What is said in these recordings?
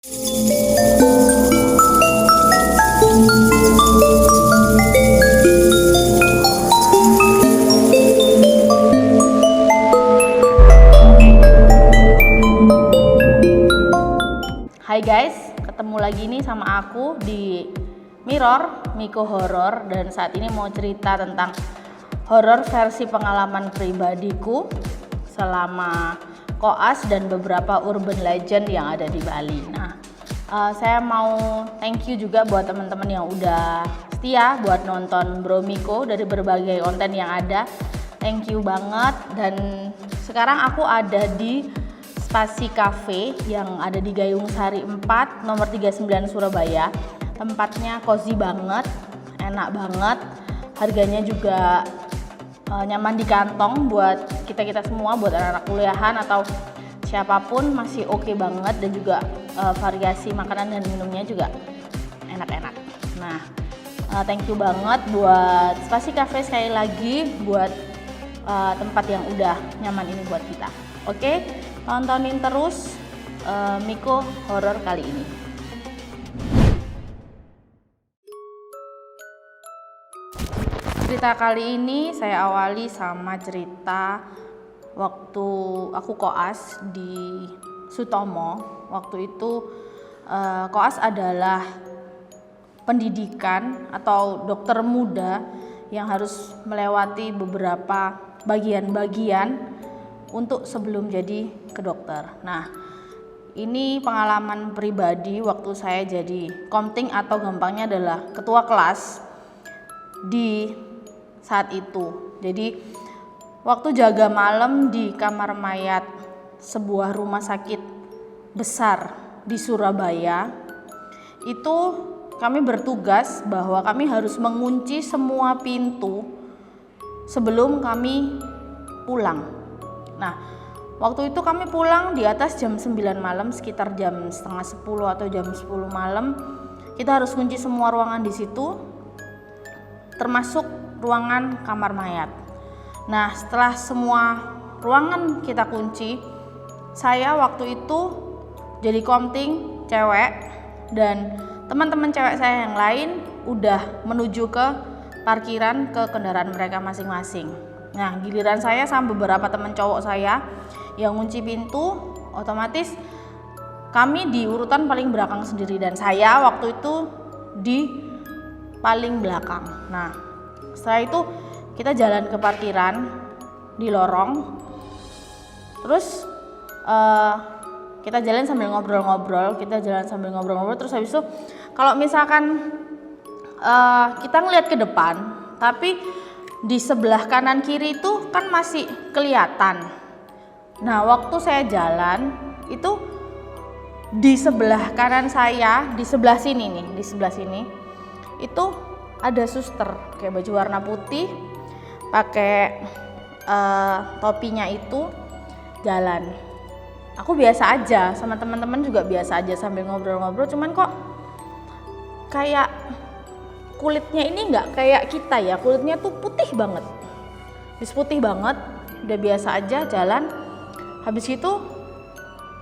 Hai guys, ketemu lagi nih sama aku di Mirror Miko Horror, dan saat ini mau cerita tentang horor versi pengalaman pribadiku selama koas dan beberapa urban legend yang ada di Bali. Nah, saya mau thank you juga buat teman-teman yang udah setia buat nonton Bro Miko dari berbagai konten yang ada. Thank you banget. Dan sekarang aku ada di Spasi Cafe yang ada di Gayung Sari 4 nomor 39 Surabaya. Tempatnya cozy banget, enak banget, harganya juga nyaman di kantong buat kita semua, buat anak-anak kuliahan atau siapapun masih oke banget, dan juga variasi makanan dan minumnya juga enak-enak. Nah, thank you banget buat Spasi Cafe sekali lagi buat tempat yang udah nyaman ini buat kita. Oke, tontonin terus Miko Horror kali ini. Cerita kali ini saya awali sama cerita waktu aku koas di Sutomo. Waktu itu koas adalah pendidikan atau dokter muda yang harus melewati beberapa bagian-bagian untuk sebelum jadi ke dokter. Nah, ini pengalaman pribadi waktu saya jadi komting atau gampangnya adalah ketua kelas di saat itu. Jadi waktu jaga malam di kamar mayat sebuah rumah sakit besar di Surabaya, itu kami bertugas bahwa kami harus mengunci semua pintu sebelum kami pulang. Nah, waktu itu kami pulang di atas jam 9 malam, sekitar jam setengah 10 atau jam 10 malam. Kita harus kunci semua ruangan di situ, termasuk ruangan kamar mayat. Nah, setelah semua ruangan kita kunci, saya waktu itu jadi komting cewek, dan teman-teman cewek saya yang lain udah menuju ke parkiran ke kendaraan mereka masing-masing. Nah, giliran saya sama beberapa teman cowok saya yang ngunci pintu, otomatis kami di urutan paling belakang sendiri, dan saya waktu itu di paling belakang. Nah, setelah itu kita jalan ke parkiran di lorong, terus kita jalan sambil ngobrol-ngobrol, terus habis itu kalau misalkan kita ngelihat ke depan, tapi di sebelah kanan kiri itu kan masih kelihatan. Nah, waktu saya jalan itu di sebelah kanan saya, di sebelah sini itu ada suster kayak baju warna putih, pakai topinya itu jalan. Aku biasa aja, sama teman-teman juga biasa aja sambil ngobrol-ngobrol, cuman kok kayak kulitnya ini nggak kayak kita ya, kulitnya tuh putih banget, udah biasa aja jalan. Habis itu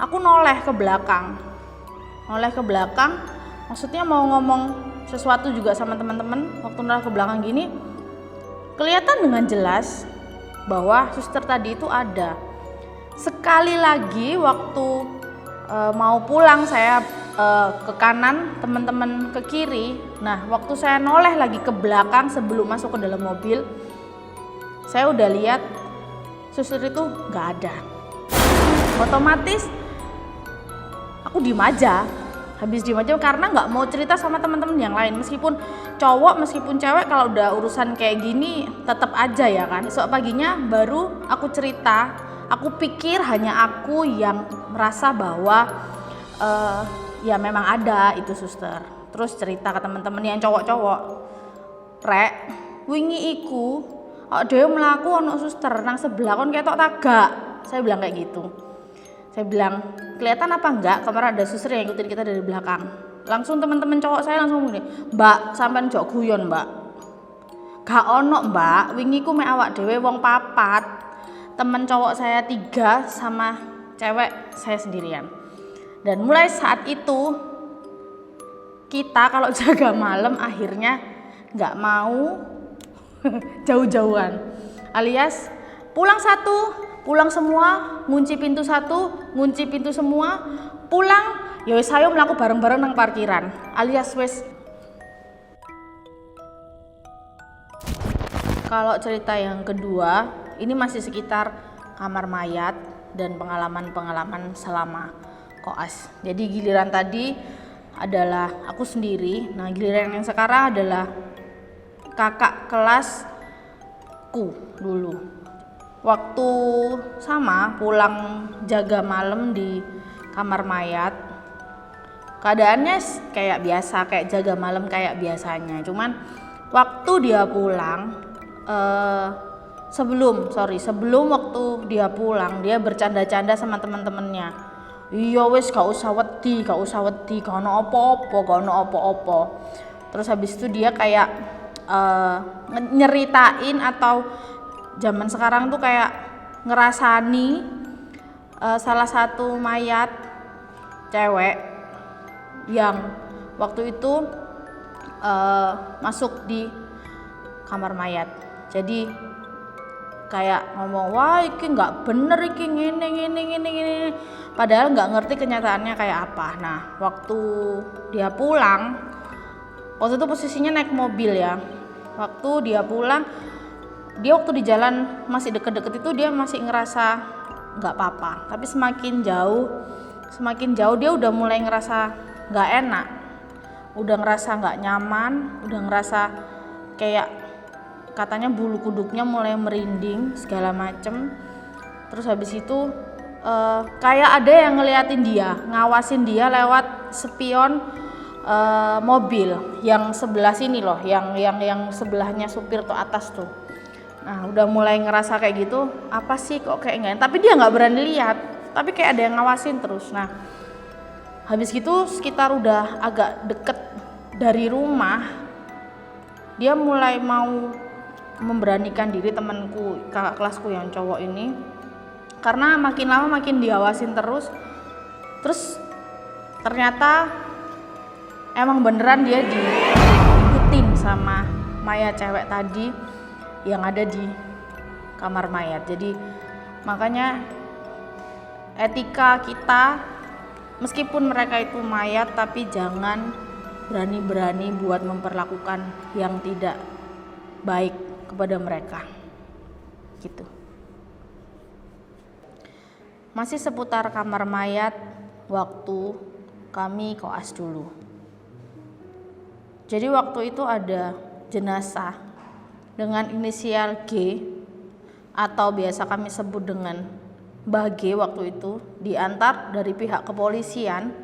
aku noleh ke belakang, maksudnya mau ngomong sesuatu juga sama teman-teman. Waktu noleh ke belakang gini, kelihatan dengan jelas bahwa suster tadi itu ada. Sekali lagi waktu mau pulang saya ke kanan, teman-teman ke kiri. Nah, waktu saya noleh lagi ke belakang sebelum masuk ke dalam mobil, saya udah lihat suster itu nggak ada. Otomatis aku diem aja, karena nggak mau cerita sama teman-teman yang lain. Meskipun cowok, meskipun cewek, kalau udah urusan kayak gini tetap aja ya kan. Esok paginya baru aku cerita. Aku pikir hanya aku yang merasa bahwa ya memang ada itu suster. Terus cerita ke teman-teman yang cowok-cowok, "Rek, wingi iku dhewe mlaku ono suster nang sebelah kon ketok tagak." Saya bilang kayak gitu. Saya bilang, "Kelihatan apa enggak kamar ada suster yang ikutin kita dari belakang?" Langsung teman-teman cowok saya langsung ngomong, "Mbak, sampean jok guyon, Mbak." "Gak ono, Mbak, wingi ku mek awak dhewe wong 4. Temen cowok saya 3 sama cewek saya sendirian." Dan mulai saat itu kita kalau jaga malam akhirnya nggak mau jauh-jauhan, alias pulang satu, pulang semua, ngunci pintu satu, ngunci pintu semua, pulang, ya wis ayo mlaku bareng-bareng nang parkiran, alias wis. Kalau cerita yang kedua, ini masih sekitar kamar mayat dan pengalaman-pengalaman selama koas. Jadi giliran tadi adalah aku sendiri, nah giliran yang sekarang adalah kakak kelasku dulu. Waktu sama pulang jaga malam di kamar mayat, keadaannya kayak biasa, kayak jaga malam kayak biasanya. Cuman waktu dia pulang, sebelum waktu dia pulang, dia bercanda-canda sama teman-temannya. Iya wis gak usah wedi, gak ono apa-apa. Terus habis itu dia kayak nyeritain atau zaman sekarang tuh kayak ngerasani salah satu mayat cewek yang waktu itu masuk di kamar mayat. Jadi kayak ngomong, wah iki nggak bener, iki ngene. Padahal nggak ngerti kenyataannya kayak apa. Nah waktu dia pulang, waktu itu posisinya naik mobil ya. Waktu dia pulang, dia waktu di jalan masih deket-deket itu dia masih ngerasa nggak apa-apa. Tapi semakin jauh dia udah mulai ngerasa nggak enak, udah ngerasa nggak nyaman, udah ngerasa kayak katanya bulu kuduknya mulai merinding segala macem. Terus habis itu kayak ada yang ngeliatin dia, ngawasin dia lewat spion mobil yang sebelah sini loh, yang sebelahnya supir tuh atas tuh. Nah udah mulai ngerasa kayak gitu, apa sih kok kayak enggak, tapi dia nggak berani lihat, tapi kayak ada yang ngawasin terus. Nah habis gitu sekitar udah agak deket dari rumah, dia mulai mau memberanikan diri, temanku, kakak kelasku yang cowok ini, karena makin lama makin diawasin terus ternyata emang beneran dia diikutin sama mayat cewek tadi yang ada di kamar mayat. Jadi makanya etika kita, meskipun mereka itu mayat, tapi jangan berani-berani buat memperlakukan yang tidak baik kepada mereka gitu. Masih seputar kamar mayat waktu kami koas dulu. Jadi waktu itu ada jenazah dengan inisial G atau biasa kami sebut dengan Mbah G. Waktu itu diantar dari pihak kepolisian,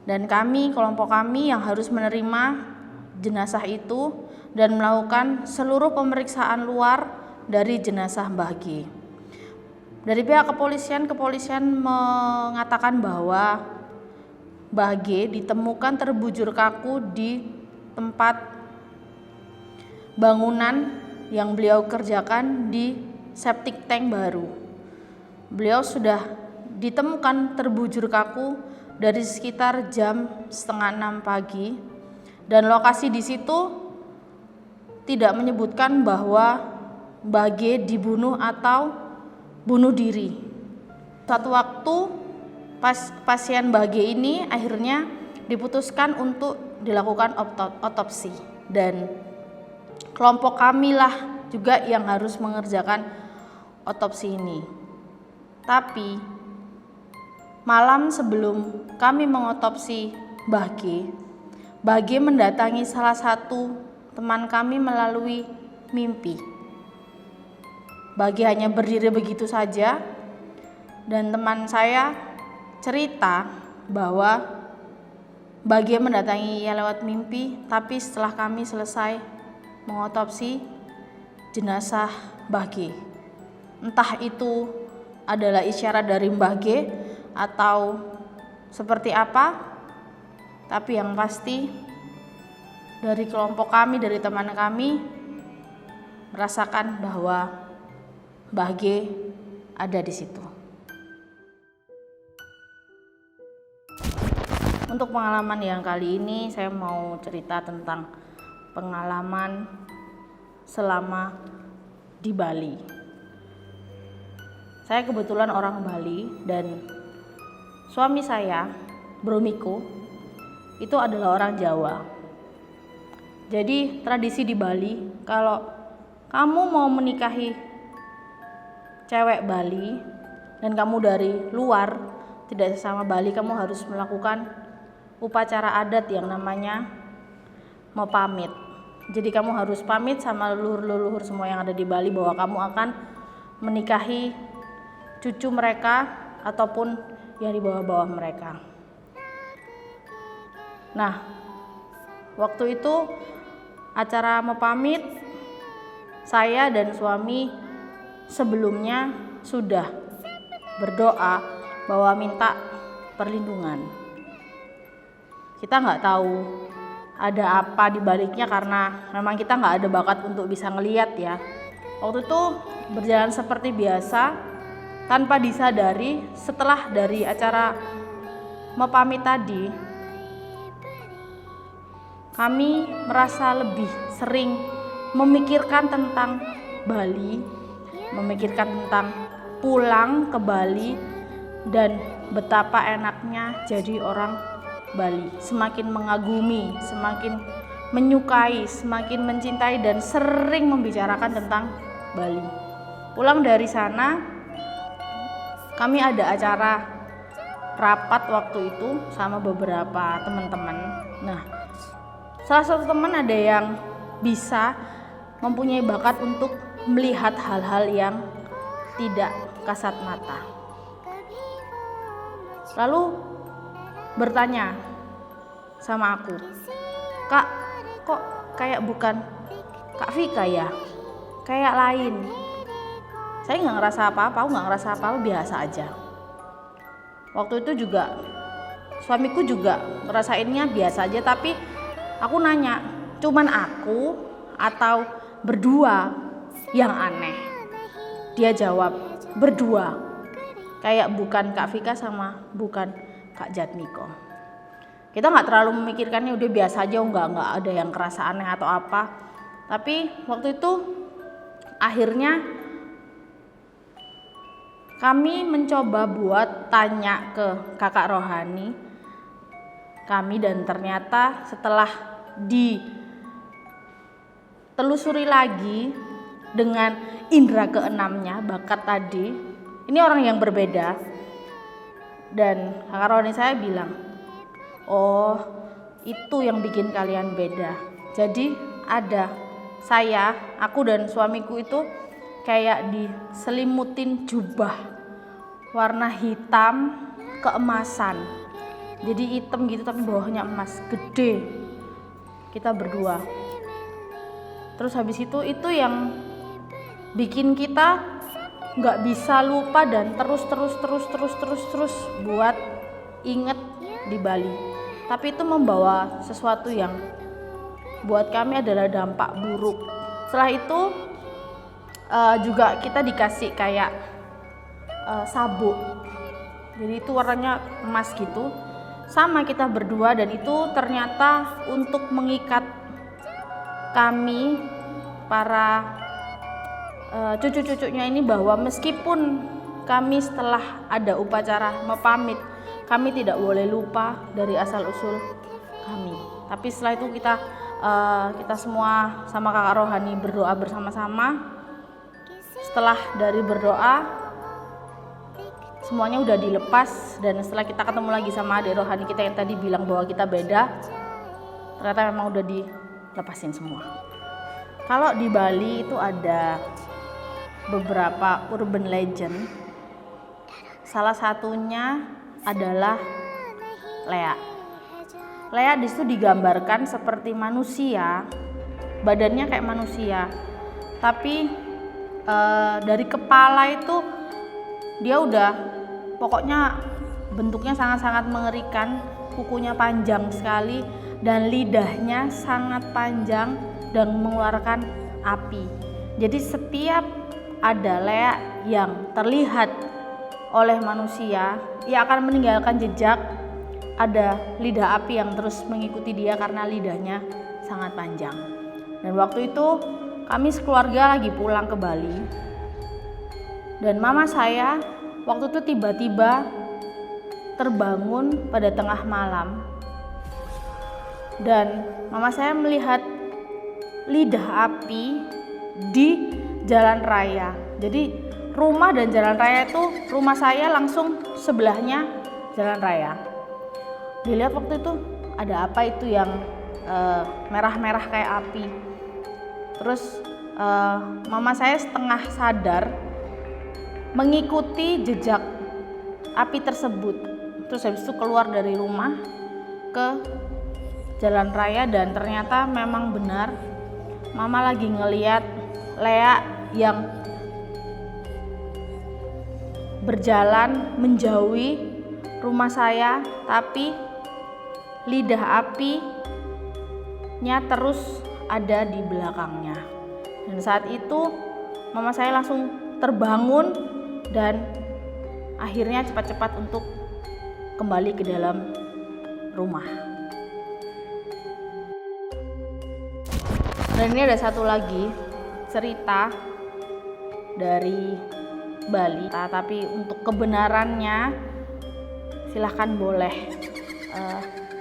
dan kami, kelompok kami yang harus menerima jenazah itu dan melakukan seluruh pemeriksaan luar dari jenazah Mbah G. Dari pihak kepolisian mengatakan bahwa Mbah G ditemukan terbujur kaku di tempat bangunan yang beliau kerjakan di septic tank baru. Beliau sudah ditemukan terbujur kaku dari sekitar jam 5:30 pagi, dan lokasi di situ tidak menyebutkan bahwa Mbah G dibunuh atau bunuh diri. Suatu waktu pasien Mbah G ini akhirnya diputuskan untuk dilakukan otopsi, dan kelompok kami lah juga yang harus mengerjakan otopsi ini. Tapi malam sebelum kami mengotopsi Mbah G mendatangi salah satu teman kami melalui mimpi. Mbah G hanya berdiri begitu saja, dan teman saya cerita bahwa Mbah G mendatangi ia lewat mimpi, tapi setelah kami selesai mengotopsi jenazah Mbah G, entah itu adalah isyarat dari Mbah G atau seperti apa, tapi yang pasti dari kelompok kami, dari teman kami merasakan bahwa Mbah G ada di situ. Untuk pengalaman yang kali ini saya mau cerita tentang pengalaman selama di Bali. Saya kebetulan orang Bali dan suami saya, Bro Miko, itu adalah orang Jawa. Jadi tradisi di Bali, kalau kamu mau menikahi cewek Bali dan kamu dari luar, tidak sesama Bali, kamu harus melakukan upacara adat yang namanya mau pamit. Jadi kamu harus pamit sama leluhur-leluhur semua yang ada di Bali bahwa kamu akan menikahi cucu mereka ataupun yang di bawah-bawah mereka. Nah, waktu itu acara mau pamit, saya dan suami sebelumnya sudah berdoa bahwa minta perlindungan. Kita nggak tahu ada apa di baliknya karena memang kita nggak ada bakat untuk bisa ngelihat ya. Waktu itu berjalan seperti biasa, tanpa disadari setelah dari acara mau pamit tadi, kami merasa lebih sering memikirkan tentang Bali, memikirkan tentang pulang ke Bali dan betapa enaknya jadi orang Bali. Semakin mengagumi, semakin menyukai, semakin mencintai dan sering membicarakan tentang Bali. Pulang dari sana, kami ada acara rapat waktu itu sama beberapa teman-teman. Nah, salah satu teman ada yang bisa mempunyai bakat untuk melihat hal-hal yang tidak kasat mata. Lalu bertanya sama aku, "Kak, kok kayak bukan Kak Vika ya? Kayak lain." Saya nggak ngerasa apa-apa, aku nggak ngerasa apa-apa, biasa aja. Waktu itu juga suamiku juga ngerasainnya biasa aja, tapi aku nanya, cuman aku atau berdua yang aneh? Dia jawab, berdua. Kayak bukan Kak Vika sama bukan Kak Jatmiko. Kita nggak terlalu memikirkannya, udah biasa aja, nggak ada yang kerasa aneh atau apa. Tapi waktu itu akhirnya kami mencoba buat tanya ke kakak rohani kami, dan ternyata setelah ditelusuri lagi dengan indera keenamnya, bakat tadi, ini orang yang berbeda. Dan kakak rohani saya bilang, "Oh, itu yang bikin kalian beda." Jadi ada aku dan suamiku itu kayak diselimutin jubah warna hitam keemasan. Jadi hitam gitu tapi bawahnya emas gede. Kita berdua. Terus habis itu yang bikin kita nggak bisa lupa dan terus buat inget di Bali. Tapi itu membawa sesuatu yang buat kami adalah dampak buruk. Setelah itu juga kita dikasih kayak sabuk, jadi itu warnanya emas gitu, sama kita berdua, dan itu ternyata untuk mengikat kami para cucu-cucunya ini bahwa meskipun kami setelah ada upacara mepamit, kami tidak boleh lupa dari asal usul kami. Tapi setelah itu kita semua sama kakak rohani berdoa bersama-sama. Setelah dari berdoa, semuanya udah dilepas, dan setelah kita ketemu lagi sama adik rohani kita yang tadi bilang bahwa kita beda, ternyata memang udah dilepasin semua. Kalau di Bali itu ada beberapa urban legend. Salah satunya adalah Lea. Lea disitu digambarkan seperti manusia, badannya kayak manusia, tapi dari kepala itu dia udah pokoknya bentuknya sangat-sangat mengerikan, kukunya panjang sekali dan lidahnya sangat panjang dan mengeluarkan api. Jadi setiap ada Lea yang terlihat oleh manusia, ia akan meninggalkan jejak ada lidah api yang terus mengikuti dia karena lidahnya sangat panjang. Dan waktu itu kami sekeluarga lagi pulang ke Bali. Dan mama saya waktu itu tiba-tiba terbangun pada tengah malam. Dan mama saya melihat lidah api di jalan raya. Jadi rumah dan jalan raya itu, rumah saya langsung sebelahnya jalan raya. Dilihat waktu itu ada apa itu yang merah-merah kayak api. Terus mama saya setengah sadar mengikuti jejak api tersebut. Terus habis itu keluar dari rumah ke jalan raya dan ternyata memang benar mama lagi ngeliat Lea yang berjalan menjauhi rumah saya, tapi lidah apinya terus ada di belakangnya. Dan saat itu mama saya langsung terbangun dan akhirnya cepat-cepat untuk kembali ke dalam rumah. Dan ini ada satu lagi cerita dari Bali, tapi untuk kebenarannya silahkan boleh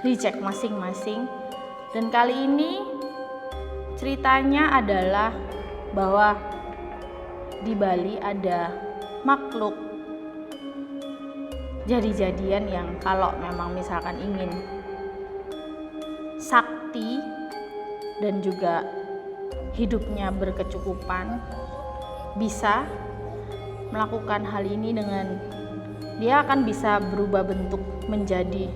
dicek masing-masing. Dan kali ini ceritanya adalah bahwa di Bali ada makhluk jadi-jadian yang kalau memang misalkan ingin sakti dan juga hidupnya berkecukupan, bisa melakukan hal ini dengan dia akan bisa berubah bentuk menjadi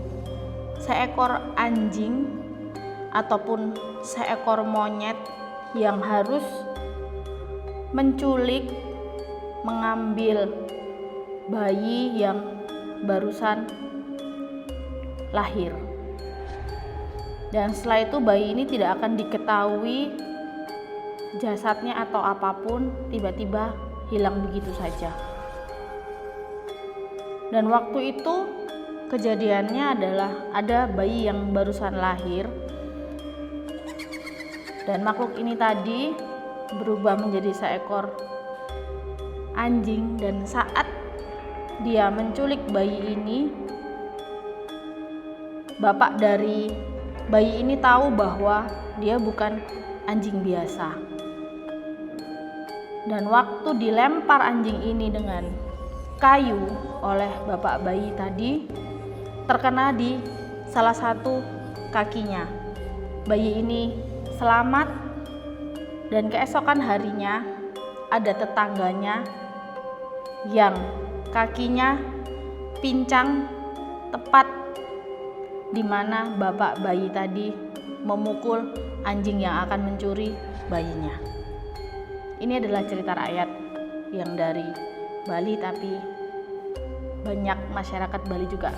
seekor anjing ataupun seekor monyet yang harus menculik, mengambil bayi yang barusan lahir. Dan setelah itu bayi ini tidak akan diketahui jasadnya atau apapun, tiba-tiba hilang begitu saja. Dan waktu itu kejadiannya adalah ada bayi yang barusan lahir dan makhluk ini tadi berubah menjadi seekor anjing. Dan saat dia menculik bayi ini, bapak dari bayi ini tahu bahwa dia bukan anjing biasa. Dan waktu dilempar anjing ini dengan kayu oleh bapak bayi tadi, terkena di salah satu kakinya. Bayi ini selamat dan keesokan harinya ada tetangganya yang kakinya pincang tepat di mana bapak bayi tadi memukul anjing yang akan mencuri bayinya. Ini adalah cerita rakyat yang dari Bali, tapi banyak masyarakat Bali juga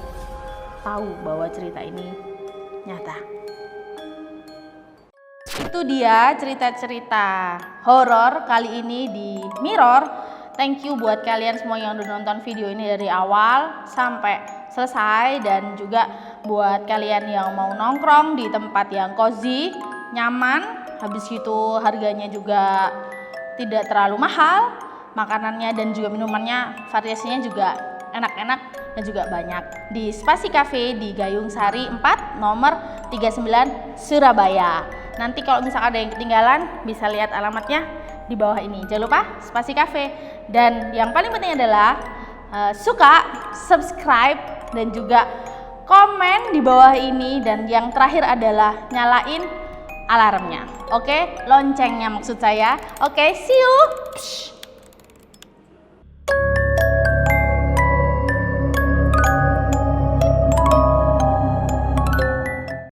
tahu bahwa cerita ini nyata. Itu dia cerita-cerita horor kali ini di Mirror. Thank you buat kalian semua yang udah nonton video ini dari awal sampai selesai, dan juga buat kalian yang mau nongkrong di tempat yang cozy, nyaman, habis itu harganya juga tidak terlalu mahal, makanannya dan juga minumannya variasinya juga enak-enak dan juga banyak di Spasi Cafe di Gayung Sari 4 nomor 39 Surabaya. Nanti kalau misalkan ada yang ketinggalan bisa lihat alamatnya di bawah ini. Jangan lupa Spasi Cafe, dan yang paling penting adalah suka, subscribe, dan juga komen di bawah ini, dan yang terakhir adalah nyalain alarmnya. Oke, loncengnya maksud saya. Oke, see you.